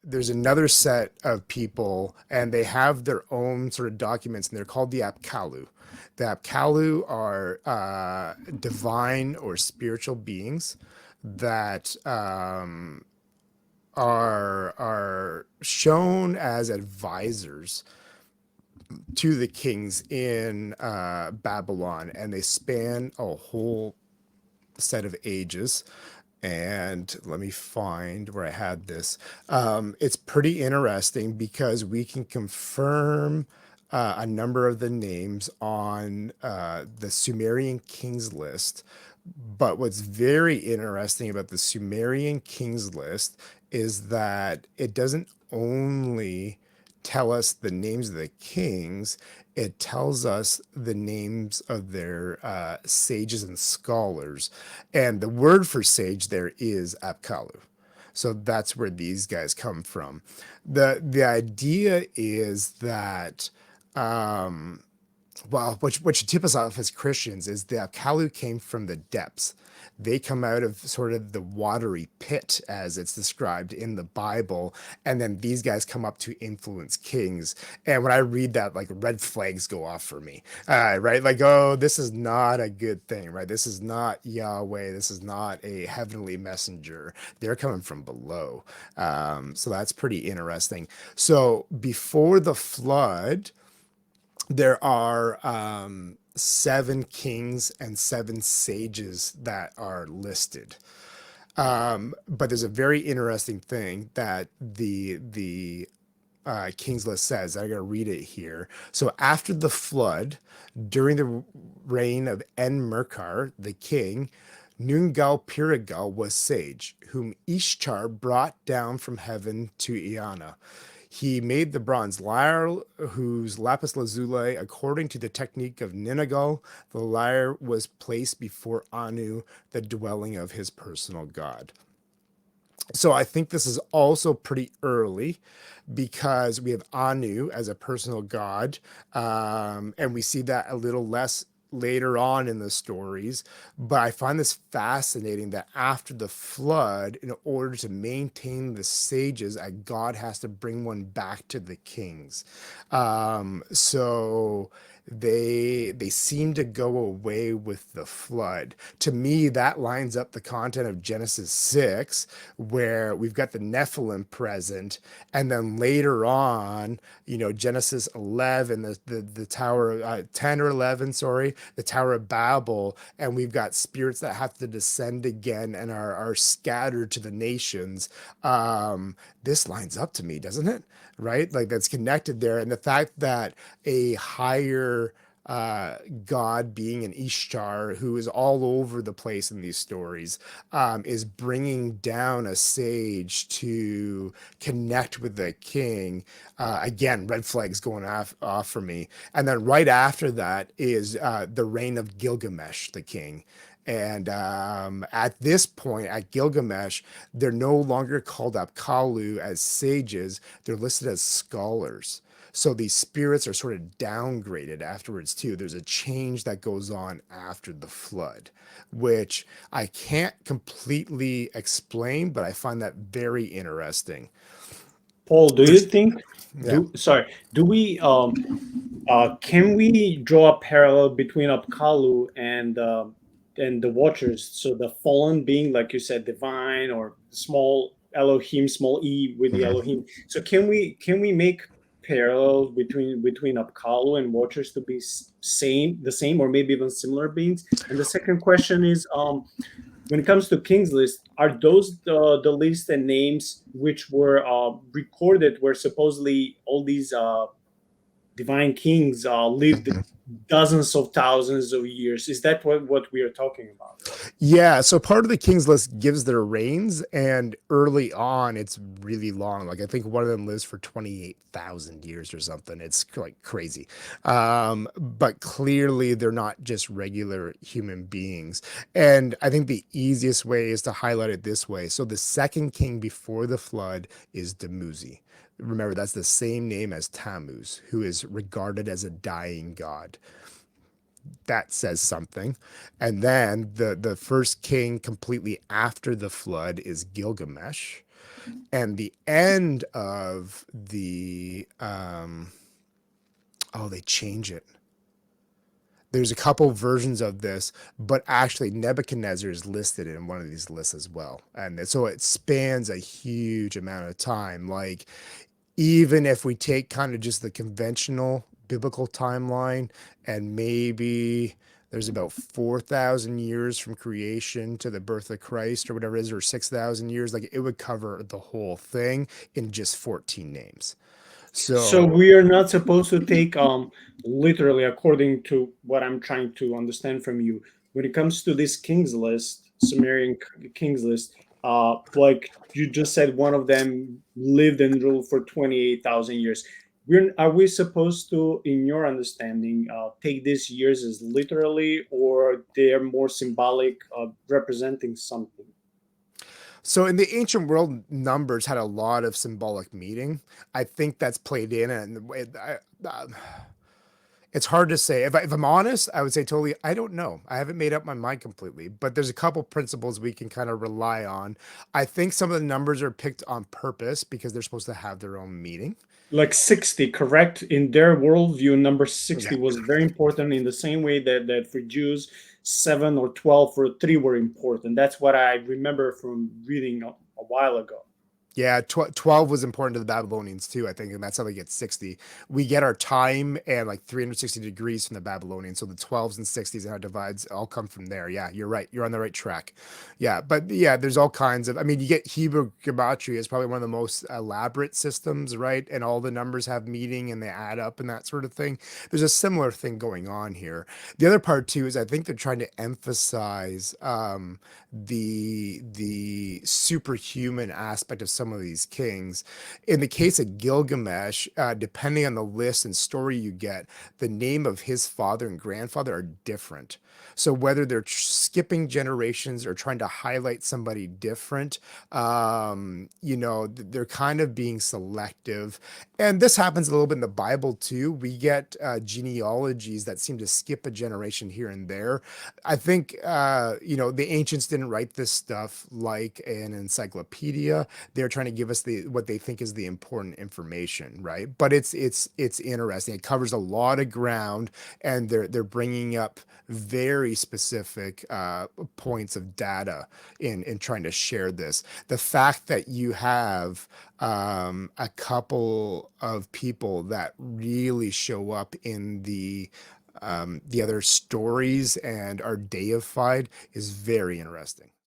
there's another set of people, and they have their own sort of documents, and they're called the Apkallu. The Apkallu are divine or spiritual beings that are shown as advisors to the kings in Babylon, and they span a whole set of ages. And let me find where I had this. It's pretty interesting because we can confirm a number of the names on the Sumerian kings list. But what's very interesting about the Sumerian kings list is that it doesn't only tell us the names of the kings, it tells us the names of their sages and scholars. And the word for sage there is Apkallu. So that's where these guys come from. The idea is that well, what should tip us off as Christians is that Apkallu came from the depths. They come out of sort of the watery pit, as it's described in the Bible, and then these guys come up to influence kings. And when I read that, like red flags go off for me, right? Like, oh, this is not a good thing, right? This is not Yahweh. This is not a heavenly messenger. They're coming from below. So that's pretty interesting. So before the flood, there are seven kings and seven sages that are listed. But there's a very interesting thing that the King's List says. I'm going to read it here. So after the flood, during the reign of En-Merkar, the king, Nungal-Piragal was sage, whom Ishtar brought down from heaven to Iana. He made the bronze lyre, whose lapis lazuli, according to the technique of Ninagal, the lyre was placed before Anu, the dwelling of his personal god. So I think this is also pretty early because we have Anu as a personal god, and we see that a little less later on in the stories. But I find this fascinating that after the flood, in order to maintain the sages, God has to bring one back to the kings. So they seem to go away with the flood. To me, that lines up the content of Genesis 6, where we've got the Nephilim present, and then later on, Genesis 11, the Tower, 10 or 11, sorry, the Tower of Babel, and we've got spirits that have to descend again and are scattered to the nations. This lines up to me, doesn't it? Right? Like that's connected there. And the fact that a higher God being an Ishtar who is all over the place in these stories is bringing down a sage to connect with the king. Again, red flags going off for me. And then right after that is the reign of Gilgamesh, the king. And at this point, at Gilgamesh, they're no longer called Apkallu as sages. They're listed as scholars. So these spirits are sort of downgraded afterwards too. There's a change that goes on after the flood, which I can't completely explain, but I find that very interesting. Paul, do you think Yeah. do we can we draw a parallel between Apkallu and the Watchers? So the fallen being, like you said, divine or small Elohim, small e with the Mhm. Elohim. So can we make parallel between Apkallu and Watchers to be the same, or maybe even similar beings? And the second question is, when it comes to King's List, are those the list and names which were recorded where supposedly all these divine kings lived dozens of thousands of years? Is that what we are talking about? Yeah, so part of the King's List gives their reigns, and early on, it's really long. Like I think one of them lives for 28,000 years or something. It's like crazy. But clearly, they're not just regular human beings. And I think the easiest way is to highlight it this way. So the second king before the flood is Dumuzi. Remember, that's the same name as Tammuz, who is regarded as a dying god. That says something. And then the first king completely after the flood is Gilgamesh. And the end of the oh, they change it. There's a couple versions of this, but actually Nebuchadnezzar is listed in one of these lists as well. And so it spans a huge amount of time. Like, even if we take kind of just the conventional biblical timeline, and maybe there's about 4,000 years from creation to the birth of Christ or whatever it is, or 6,000 years, like it would cover the whole thing in just 14 names. So So, we are not supposed to take literally according to what I'm trying to understand from you. When it comes to this king's list, Sumerian king's list, like you just said, one of them lived and ruled for 28,000 years. Are we supposed to, in your understanding, take these years as literally, or they are more symbolic, representing something? so in the ancient world, numbers had a lot of symbolic meaning. I think that's played in, and it's hard to say. If I'm honest, I would say totally, I don't know. I haven't made up my mind completely, but there's a couple principles we can kind of rely on. I think some of the numbers are picked on purpose because they're supposed to have their own meaning. Like 60, correct? In their worldview, number Yeah. 60 was very important in the same way that for Jews, 7 or 12 or 3 were important. That's what I remember from reading a while ago. Yeah, 12 was important to the Babylonians too, I think, and that's how they get 60. We get our time and like 360 degrees from the Babylonians. So the 12s and 60s and how it divides all come from there. Yeah, you're right. You're on the right track. Yeah, but yeah, there's all kinds of, I mean, you get Hebrew gematria is probably one of the most elaborate systems, right? And all the numbers have meaning and they add up and that sort of thing. There's a similar thing going on here. The other part too is I think they're trying to emphasize the superhuman aspect of some of these kings. In the case of Gilgamesh, depending on the list and story you get, the name of his father and grandfather are different. So whether they're skipping generations or trying to highlight somebody different, they're kind of being selective. And this happens a little bit in the Bible too. We get genealogies that seem to skip a generation here and there. I think the ancients didn't write this stuff like an encyclopedia. They're trying to give us the what they think is the important information, right? But it's interesting. It covers a lot of ground, and they're bringing up very specific points of data in trying to share this. The fact that you have a couple of people that really show up in the other stories and are deified is very interesting.